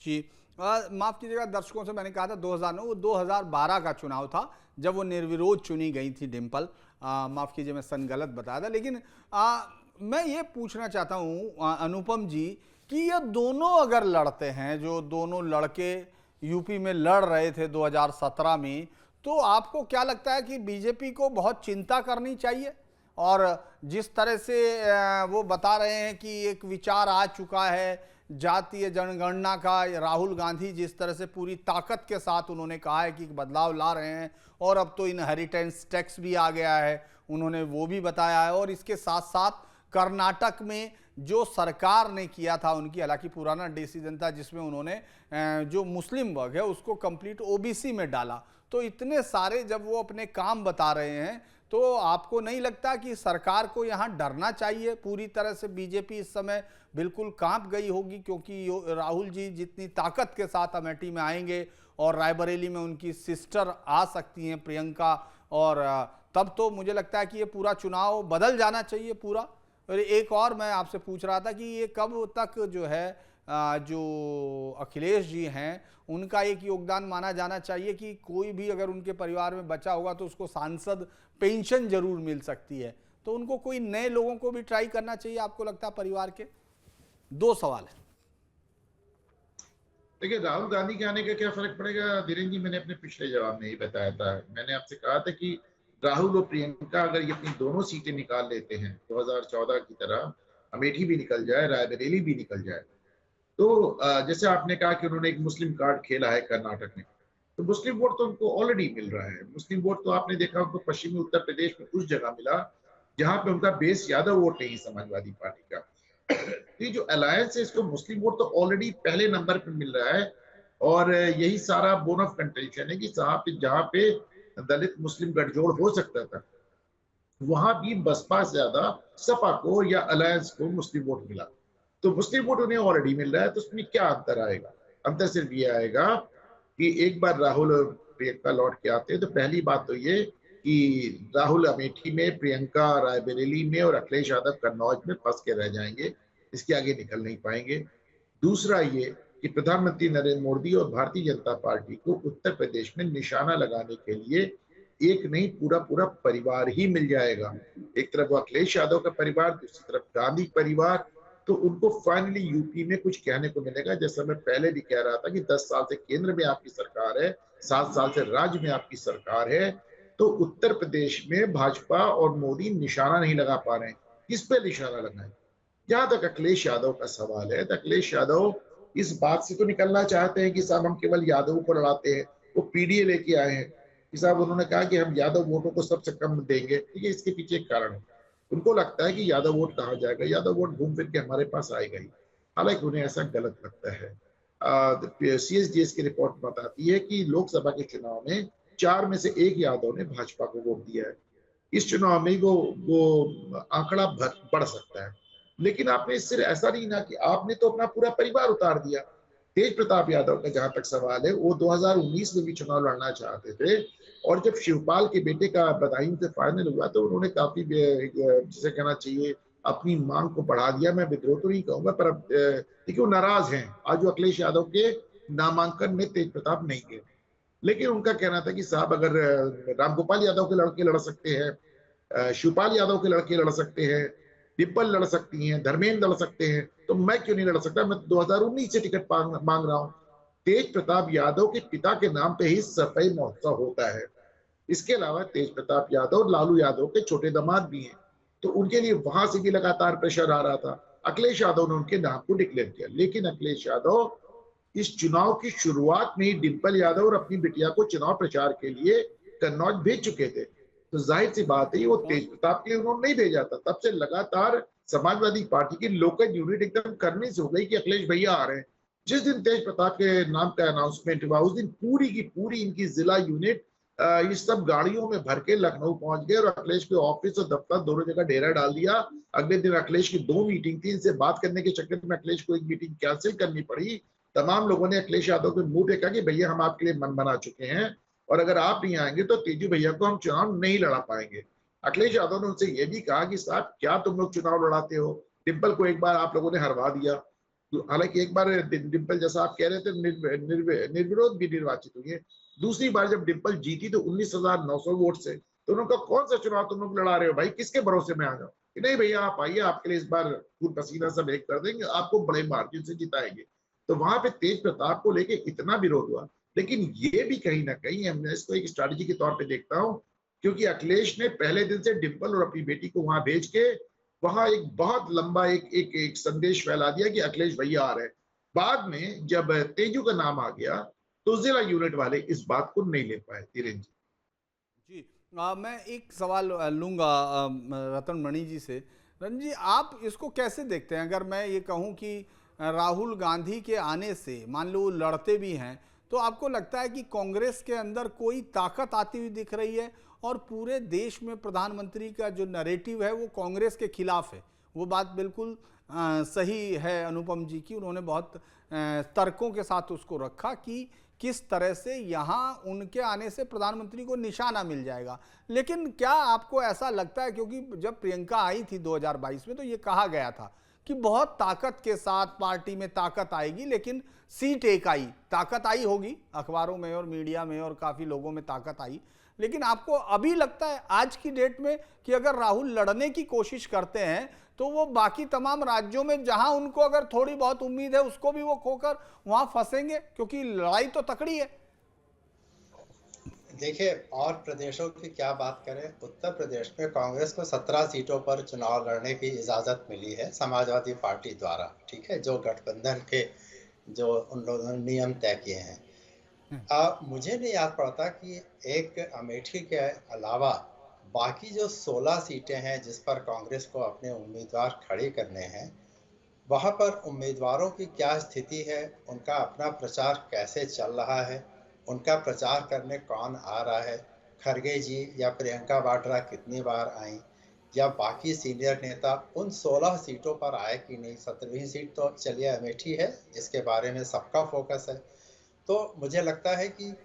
Speaker 1: जी, माफ कीजिएगा दर्शकों से मैंने कहा था 2009, वो 2012 का चुनाव था जब वो निर्विरोध चुनी गई थी डिम्पल। माफ कीजिए मैं सन गलत बताया था, लेकिन मैं ये पूछना चाहता हूँ अनुपम जी कि ये दोनों अगर लड़ते हैं, जो दोनों लड़के यूपी में लड़ रहे थे 2017 में, तो आपको क्या लगता है कि बीजेपी को बहुत चिंता करनी चाहिए? और जिस तरह से वो बता रहे हैं कि एक विचार आ चुका है जातीय जनगणना का, राहुल गांधी जिस तरह से पूरी ताकत के साथ उन्होंने कहा है कि बदलाव ला रहे हैं, और अब तो इनहेरिटेंस टैक्स भी आ गया है, उन्होंने वो भी बताया है। और इसके साथ साथ कर्नाटक में जो सरकार ने किया था उनकी, हालांकि पुराना डिसीजन था जिसमें उन्होंने जो मुस्लिम वर्ग है उसको कंप्लीट ओबीसी में डाला, तो इतने सारे जब वो अपने काम बता रहे हैं, तो आपको नहीं लगता कि सरकार को यहाँ डरना चाहिए? पूरी तरह से बीजेपी इस समय बिल्कुल कांप गई होगी, क्योंकि राहुल जी जितनी ताकत के साथ अमेठी में आएंगे और रायबरेली में उनकी सिस्टर आ सकती हैं प्रियंका, और तब तो मुझे लगता है कि ये पूरा चुनाव बदल जाना चाहिए पूरा। और एक और मैं आपसे पूछ रहा था कि ये कब तक जो है जो अखिलेश जी हैं उनका एक योगदान माना जाना चाहिए कि कोई भी अगर उनके परिवार में बचा होगा तो उसको सांसद पेंशन जरूर मिल सकती है, तो उनको कोई नए लोगों को भी ट्राई करना चाहिए आपको लगता है परिवार के? दो सवाल है।
Speaker 5: देखिए, राहुल गांधी के आने का क्या फर्क पड़ेगा धीरेन्द्र जी, मैंने अपने पिछले जवाब में ही बताया था। मैंने आपसे कहा था कि राहुल और प्रियंका अगर ये अपनी दोनों सीटें निकाल लेते हैं 2014 की तरह, अमेठी भी निकल जाए, रायबरेली भी निकल जाए, तो जैसे आपने कहा कि उन्होंने एक मुस्लिम कार्ड खेला है कर्नाटक में, तो मुस्लिम वोट तो उनको ऑलरेडी मिल रहा है। मुस्लिम वोट तो आपने देखा उनको पश्चिमी उत्तर प्रदेश में उस जगह मिला जहां पे उनका बेस यादव वोट नहीं, समाजवादी पार्टी का। ये जो अलायंस है इसको मुस्लिम वोट तो ऑलरेडी पहले नंबर पे मिल रहा है, और यही सारा बोन ऑफ कंटेंशन है कि जहां पे दलित मुस्लिम गठजोड़ हो सकता था वहां भी बसपा से ज्यादा सपा को या अलायंस को मुस्लिम वोट मिला। तो मुस्लिम वोट उन्हें ऑलरेडी मिल रहा है, तो उसमें क्या अंतर आएगा? अंतर सिर्फ ये आएगा कि एक बार राहुल और प्रियंका लौट के आते हैं तो पहली बात तो ये कि राहुल अमेठी में, प्रियंका रायबरेली में और अखिलेश यादव कन्नौज में फंस के रह जाएंगे, इसके आगे निकल नहीं पाएंगे। दूसरा ये कि प्रधानमंत्री नरेंद्र मोदी और भारतीय जनता पार्टी को उत्तर प्रदेश में निशाना लगाने के लिए एक नहीं पूरा पूरा परिवार ही मिल जाएगा। एक तरफ अखिलेश यादव का परिवार, दूसरी तरफ गांधी परिवार, तो उनको फाइनली यूपी में कुछ कहने को मिलेगा। जैसा मैं पहले भी कह रहा था कि 10 साल से केंद्र में आपकी सरकार है, 7 साल से राज्य में आपकी सरकार है, तो उत्तर प्रदेश में भाजपा और मोदी निशाना नहीं लगा पा रहे हैं। किस पे निशाना लगाएं? जहां तक अखिलेश यादव का सवाल है, तो अखिलेश यादव इस बात से तो निकलना चाहते हैं कि साहब हम केवल यादव को लड़ाते हैं। वो पीडीए लेके आए हैं कि साहब उन्होंने कहा कि हम यादव वोटों को सबसे कम देंगे। ठीक है, इसके पीछे एक कारण है, उनको लगता है कि यादव वोट कहाँ जाएगा, यादव वोट घूम फिर के हमारे पास आएगा ही। हालांकि उन्हें ऐसा गलत लगता है। सीएसडीएस की रिपोर्ट बताती है कि लोकसभा के चुनाव में 4 में से 1 यादव ने भाजपा को वोट दिया है। इस चुनाव में वो आंकड़ा बढ़ सकता है। लेकिन आपने इससे ऐसा नहीं ना कि आपने तो अपना पूरा परिवार उतार दिया। तेज प्रताप यादव का जहां तक सवाल है, वो 2019 में भी चुनाव लड़ना चाहते थे, और जब शिवपाल के बेटे का बदायूं से फाइनल हुआ तो उन्होंने काफी, जिसे कहना चाहिए, अपनी मांग को बढ़ा दिया। मैं विद्रोह तो नहीं कहूंगा, पर अब देखिए वो नाराज हैं। आज वो अखिलेश यादव के नामांकन में तेज प्रताप नहीं गए, लेकिन उनका कहना था कि साहब अगर रामगोपाल यादव के लड़के लड़ सकते हैं, शिवपाल यादव के लड़के लड़ सकते हैं, डिम्पल लड़ सकती हैं, धर्मेंद्र लड़ सकते हैं, तो मैं क्यों नहीं लड़ सकता? मैं 2019 से टिकट मांग रहा हूं। तेज प्रताप यादव के पिता के नाम पे ही सफाई महोत्सव होता है। इसके अलावा तेज प्रताप यादव लालू यादव के छोटे दामाद भी हैं, तो उनके लिए वहां से भी लगातार प्रेशर आ रहा था। अखिलेश यादव ने उनके नाम को डिक्लेयर किया, लेकिन अखिलेश यादव इस चुनाव की शुरुआत में ही डिम्पल यादव और अपनी बिटिया को चुनाव प्रचार के लिए कन्नौज भेज चुके थे। तो जाहिर सी बात है वो तेज प्रताप के लिए उन्होंने नहीं भेजा था। तब से लगातार समाजवादी पार्टी की लोकल यूनिट एकदम करने से हो गई कि अखिलेश भैया आ रहे हैं। जिस दिन तेज प्रताप के नाम का अनाउंसमेंट हुआ उस दिन पूरी की पूरी इनकी जिला यूनिट ये सब गाड़ियों में भर के लखनऊ पहुंच गए और अखिलेश के ऑफिस और दफ्तर दोनों जगह डेरा डाल दिया। अगले दिन अखिलेश की 2 मीटिंग थी, इनसे बात करने के चक्कर में अखिलेश को एक मीटिंग कैंसिल करनी पड़ी। तमाम लोगों ने अखिलेश यादव के मुंह पे कहा कि भैया हम आपके लिए मन बना चुके हैं और अगर आप नहीं आएंगे तो तेजू भैया को हम चुनाव नहीं लड़ा पाएंगे। अखिलेश यादव ने उनसे यह भी कहा कि साहब क्या तुम लोग चुनाव लड़ाते हो? डिम्पल को एक बार आप लोगों ने हरवा दिया, हालांकि एक बार डिम्पल जैसा आप कह रहे थे निर्विरोध भी निर्वाचित हुई है। दूसरी बार जब डिम्पल जीती तो 19,900 वोट से, तो उन्होंने कहा कौन सा चुनाव तुम लोग लड़ा रहे हो भाई, किसके भरोसे में आ जाओ? कि नहीं भैया आप आइए, आपके लिए इस बार खून पसीना सब एक कर देंगे, आपको बड़े मार्जिन से जिताएंगे। तो वहां पे तेज प्रताप को लेके इतना विरोध हुआ। लेकिन ये भी कहीं ना कहीं मैं इसको एक स्ट्रैटेजी के तौर पे देखता हूँ, क्योंकि अखिलेश ने पहले दिन से डिम्पल और अपनी बेटी को वहां भेज के वहां एक बहुत लंबा एक संदेश फैला दिया कि अखिलेश भैया आ रहे हैं। बाद में जब तेजू का नाम आ गया तो जिला यूनिट वाले इस बात को नहीं ले पाए। धीरेन्द्र
Speaker 1: जी, मैं एक सवाल लूंगा रतन मणि जी से। रतन जी, आप इसको कैसे देखते हैं? अगर मैं ये कहूं कि राहुल गांधी के आने से मान लो लड़ते भी हैं, तो आपको लगता है कि कांग्रेस के अंदर कोई ताकत आती हुई दिख रही है और पूरे देश में प्रधानमंत्री का जो नैरेटिव है वो कांग्रेस के खिलाफ है, वो बात बिल्कुल सही है अनुपम जी की। उन्होंने बहुत तर्कों के साथ उसको रखा कि किस तरह से यहाँ उनके आने से प्रधानमंत्री को निशाना मिल जाएगा। लेकिन क्या आपको ऐसा लगता है, क्योंकि जब प्रियंका आई थी 2022 में तो ये कहा गया था कि बहुत ताकत के साथ पार्टी में ताकत आएगी, लेकिन सीट एक आई, ताकत आई होगी अखबारों में और मीडिया में और काफ़ी लोगों में ताकत आई, लेकिन आपको अभी लगता है आज की डेट में कि अगर राहुल लड़ने की कोशिश करते हैं तो वो बाकी तमाम राज्यों में जहां उनको अगर थोड़ी बहुत उम्मीद है उसको भी वो खोकर वहां फंसेंगे, क्योंकि लड़ाई तो तकड़ी है।
Speaker 4: देखिए, और प्रदेशों की क्या बात करें, उत्तर प्रदेश में कांग्रेस को 17 सीटों पर चुनाव लड़ने की इजाज़त मिली है समाजवादी पार्टी द्वारा, ठीक है, जो गठबंधन के जो उन लोगों ने नियम तय किए हैं। मुझे नहीं याद पड़ता कि एक अमेठी के अलावा बाकी जो 16 सीटें हैं जिस पर कांग्रेस को अपने उम्मीदवार खड़े करने हैं, वहाँ पर उम्मीदवारों की क्या स्थिति है, उनका अपना प्रचार कैसे चल रहा है, उनका प्रचार करने कौन आ रहा है, खरगे जी या प्रियंका वाड्रा कितनी बार आई, या बाकी सीनियर नेता उन 16 सीटों पर आए कि नहीं। 17वीं सीट तो चलिए अमेठी है जिसके बारे में सबका फोकस है। तो मुझे लगता है कि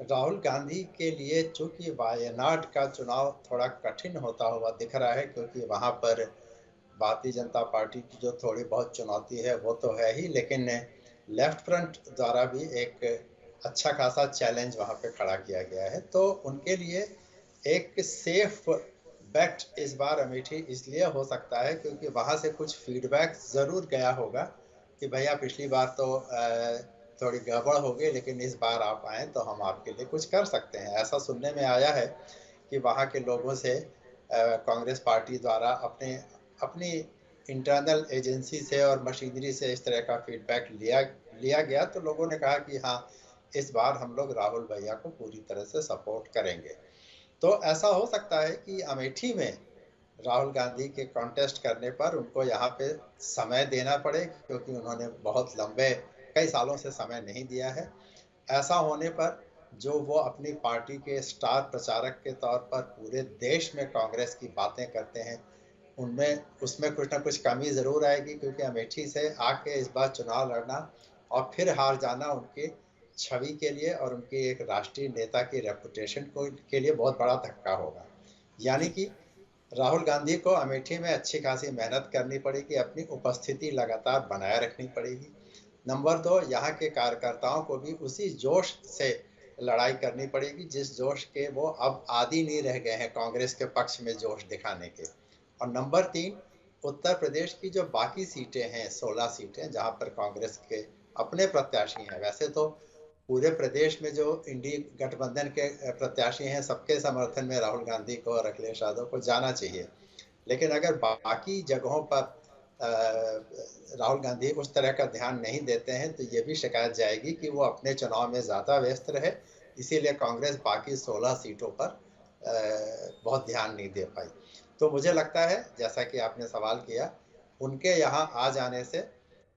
Speaker 4: राहुल गांधी के लिए चूंकि वायनाड का चुनाव थोड़ा कठिन होता हुआ दिख रहा है, क्योंकि वहाँ पर भारतीय जनता पार्टी की जो थोड़ी बहुत चुनौती है वो तो है ही, लेकिन लेफ्ट फ्रंट द्वारा भी एक अच्छा खासा चैलेंज वहाँ पे खड़ा किया गया है। तो उनके लिए एक सेफ बेट इस बार अमेठी इसलिए हो सकता है क्योंकि वहाँ से कुछ फीडबैक ज़रूर गया होगा कि भैया पिछली बार तो थोड़ी गड़बड़ हो गई, लेकिन इस बार आप आएँ तो हम आपके लिए कुछ कर सकते हैं। ऐसा सुनने में आया है कि वहाँ के लोगों से कांग्रेस पार्टी द्वारा अपनी इंटरनल एजेंसी से और मशीनरी से इस तरह का फीडबैक लिया गया, तो लोगों ने कहा कि हाँ, इस बार हम लोग राहुल भैया को पूरी तरह से सपोर्ट करेंगे। तो ऐसा हो सकता है कि अमेठी में राहुल गांधी के कॉन्टेस्ट करने पर उनको यहाँ पे समय देना पड़े, क्योंकि उन्होंने बहुत लंबे कई सालों से समय नहीं दिया है। ऐसा होने पर जो वो अपनी पार्टी के स्टार प्रचारक के तौर पर पूरे देश में कांग्रेस की बातें करते हैं, उसमें कुछ ना कुछ कमी ज़रूर आएगी, क्योंकि अमेठी से आके इस बार चुनाव लड़ना और फिर हार जाना उनकी छवि के लिए और उनकी एक राष्ट्रीय नेता की रेपुटेशन के लिए बहुत बड़ा धक्का होगा। यानी कि राहुल गांधी को अमेठी में अच्छी खासी मेहनत करनी पड़ेगी, अपनी उपस्थिति लगातार बनाए रखनी पड़ेगी। नंबर 2, यहाँ के कार्यकर्ताओं को भी उसी जोश से लड़ाई करनी पड़ेगी जिस जोश के वो अब आदी नहीं रह गए हैं कांग्रेस के पक्ष में जोश दिखाने के। और नंबर 3, उत्तर प्रदेश की जो बाकी सीटें हैं, 16 सीटें जहाँ पर कांग्रेस के अपने प्रत्याशी हैं, वैसे तो पूरे प्रदेश में जो इंडी गठबंधन के प्रत्याशी हैं सबके समर्थन में राहुल गांधी को और अखिलेश यादव को जाना चाहिए, लेकिन अगर बाकी जगहों पर राहुल गांधी उस तरह का ध्यान नहीं देते हैं तो ये भी शिकायत जाएगी कि वो अपने चुनाव में ज़्यादा व्यस्त रहे, इसीलिए कांग्रेस बाकी 16 सीटों पर बहुत ध्यान नहीं दे पाई। तो मुझे लगता है, जैसा कि आपने सवाल किया, उनके यहाँ आ जाने से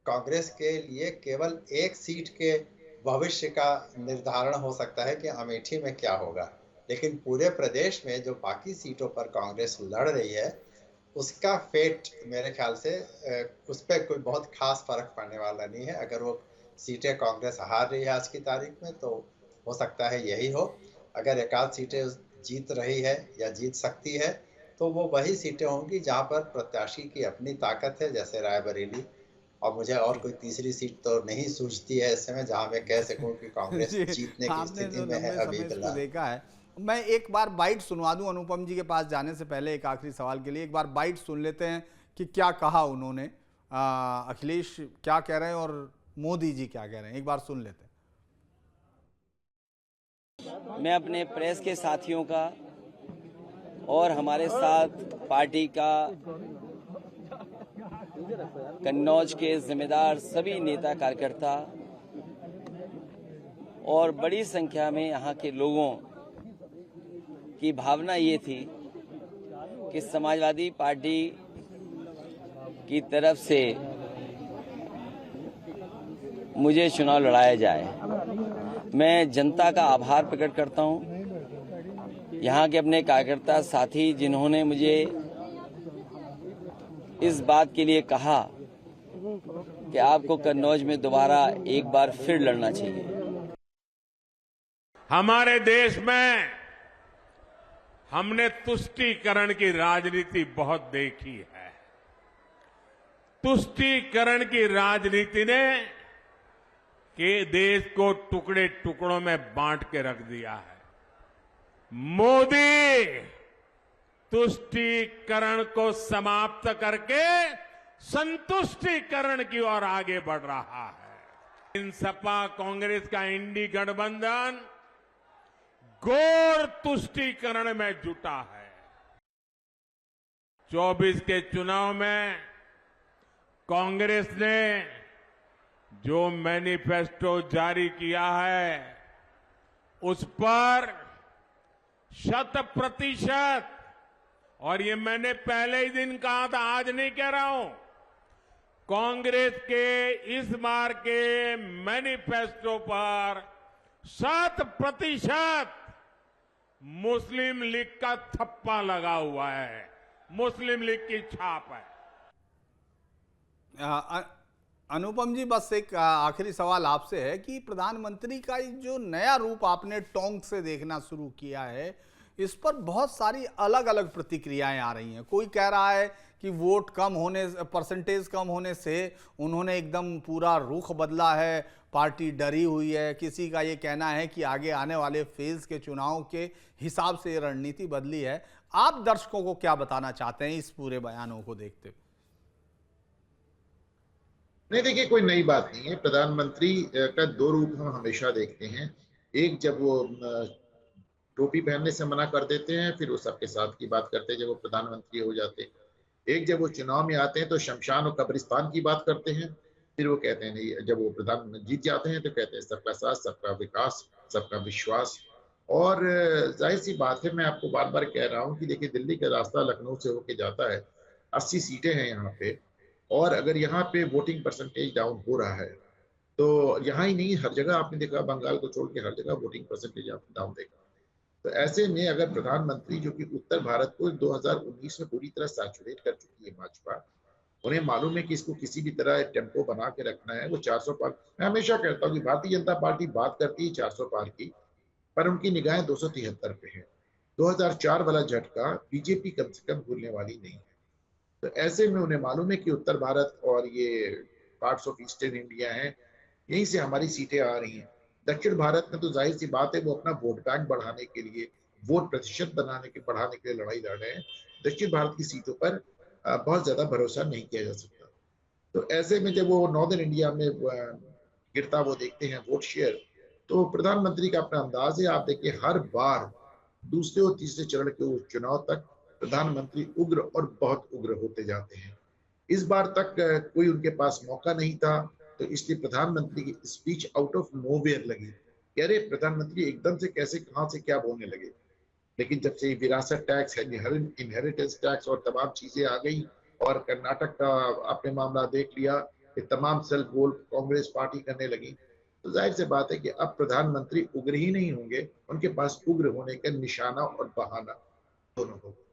Speaker 4: कांग्रेस के लिए केवल एक सीट के भविष्य का निर्धारण हो सकता है कि अमेठी में क्या होगा, लेकिन पूरे प्रदेश में जो बाकी सीटों पर कांग्रेस लड़ रही है उसका फेट मेरे ख्याल से उस पर कोई बहुत खास फर्क पड़ने वाला नहीं है। अगर वो सीटें कांग्रेस हार रही है आज की तारीख में तो हो सकता है यही हो, अगर एक आध सीटें जीत रही है या जीत सकती है तो वो वही सीटें होंगी जहाँ पर प्रत्याशी की अपनी ताकत है, जैसे रायबरेली, और मुझे और कोई तीसरी सीट तो नहीं सूझती है इस समय जहाँ मैं कह सकूँ कि कांग्रेस जीतने की स्थिति में है अभी फिलहाल।
Speaker 1: देखा है। मैं एक बार बाइट सुनवा दूं अनुपम जी के पास जाने से पहले, एक आखिरी सवाल के लिए एक बार बाइट सुन लेते हैं कि क्या कहा उन्होंने, अखिलेश क्या कह रहे हैं और मोदी जी क्या कह रहे हैं, एक बार सुन लेते हैं।
Speaker 6: मैं अपने प्रेस के साथियों का और हमारे साथ पार्टी का कन्नौज के जिम्मेदार सभी नेता कार्यकर्ता और बड़ी संख्या में यहाँ के लोगों की भावना ये थी कि समाजवादी पार्टी की तरफ से मुझे चुनाव लड़ाया जाए। मैं जनता का आभार प्रकट करता हूँ, यहाँ के अपने कार्यकर्ता साथी जिन्होंने मुझे इस बात के लिए कहा कि आपको कन्नौज में दोबारा एक बार फिर लड़ना चाहिए।
Speaker 7: हमारे देश में हमने तुष्टीकरण की राजनीति बहुत देखी है। तुष्टीकरण की राजनीति ने के देश को टुकड़े टुकड़ों में बांट के रख दिया है। मोदी तुष्टीकरण को समाप्त करके संतुष्टीकरण की ओर आगे बढ़ रहा है। इन सपा कांग्रेस का इंडी गठबंधन घोर तुष्टीकरण में जुटा है। 24 के चुनाव में कांग्रेस ने जो मैनिफेस्टो जारी किया है उस पर 100%, और ये मैंने पहले ही दिन कहा था, आज नहीं कह रहा हूं, कांग्रेस के इस बार के मैनिफेस्टो पर 100% मुस्लिम लीग का थप्पा लगा हुआ है, मुस्लिम लीग की छाप है।
Speaker 1: अनुपम जी, बस एक आखिरी सवाल आपसे है कि प्रधानमंत्री का जो नया रूप आपने टोंक से देखना शुरू किया है, इस पर बहुत सारी अलग अलग प्रतिक्रियाएं आ रही हैं। कोई कह रहा है कि वोट कम होने, परसेंटेज कम होने से उन्होंने एकदम पूरा रुख बदला है, पार्टी डरी हुई है। किसी का ये कहना है कि आगे आने वाले फेज के चुनाव के हिसाब से ये रणनीति बदली है। आप दर्शकों को क्या बताना चाहते हैं इस पूरे बयानों को देखते हुए?
Speaker 5: नहीं, देखिए, कोई नई बात नहीं है। प्रधानमंत्री का दो रूप हम हमेशा देखते हैं। एक, जब वो टोपी पहनने से मना कर देते हैं, फिर वो सबके साथ की बात करते हैं जब वो प्रधानमंत्री हो जाते हैं। एक, जब वो चुनाव में आते हैं तो शमशान और कब्रिस्तान की बात करते हैं, फिर वो कहते हैं नहीं, जब वो प्रधानमंत्री जीत जाते हैं तो कहते हैं सबका साथ, सबका विकास, सबका विश्वास। और जाहिर सी बात है, मैं आपको बार बार कह रहा हूँ कि देखिए, दिल्ली का रास्ता लखनऊ से होके जाता है, 80 सीटें हैं यहाँ पे, और अगर यहाँ पे वोटिंग परसेंटेज डाउन हो रहा है तो यहाँ ही नहीं, हर जगह आपने देखा, बंगाल को छोड़ के हर जगह वोटिंग परसेंटेज आपने डाउन देखा। तो ऐसे में अगर प्रधानमंत्री, जो कि उत्तर भारत को 2019 में पूरी तरह सैचुरेट कर चुकी है भाजपा, उन्हें मालूम है कि इसको किसी भी तरह टेम्पो बना के रखना है, वो 400 पार। मैं हमेशा कहता हूँ कि भारतीय जनता पार्टी बात करती है 400 पार की, पर उनकी निगाहें 273 पे है। 2004 वाला झटका बीजेपी कम से कम भूलने वाली नहीं है। तो ऐसे में उन्हें मालूम है कि उत्तर भारत और ये पार्ट्स ऑफ ईस्टर्न इंडिया हैं, यहीं से हमारी सीटें आ रही हैं। दक्षिण भारत में तो जाहिर सी बात है, वो अपना वोट बैंक बढ़ाने के लिए, वोट प्रतिशत बढ़ाने के लिए लड़ाई लड़ रहे हैं। दक्षिण भारत की सीटों पर बहुत ज्यादा भरोसा नहीं किया जा सकता। तो ऐसे में जब वो नॉर्दर्न इंडिया में गिरता वो देखते हैं वोट शेयर, तो प्रधानमंत्री का अपना अंदाज है। आप देखिए, हर बार दूसरे और तीसरे चरण के चुनाव तक प्रधानमंत्री उग्र और बहुत उग्र होते जाते हैं। इस बार तक कोई उनके पास मौका नहीं था, तो इसलिए प्रधानमंत्री की स्पीच आउट ऑफ नोवेयर लगी। कह रहे प्रधानमंत्री एकदम से कैसे, कहां से क्या बोलने लगे। लेकिन जब से विरासत टैक्स, इनहेरिटेंस टैक्स और तमाम चीजें आ गई, और कर्नाटक का आपने मामला देख लिया, कि तमाम सेल्फ गोल कांग्रेस पार्टी करने लगी, तो जाहिर सी बात है कि अब प्रधानमंत्री उग्र ही नहीं होंगे, उनके पास उग्र होने का निशाना और बहाना दोनों होगा।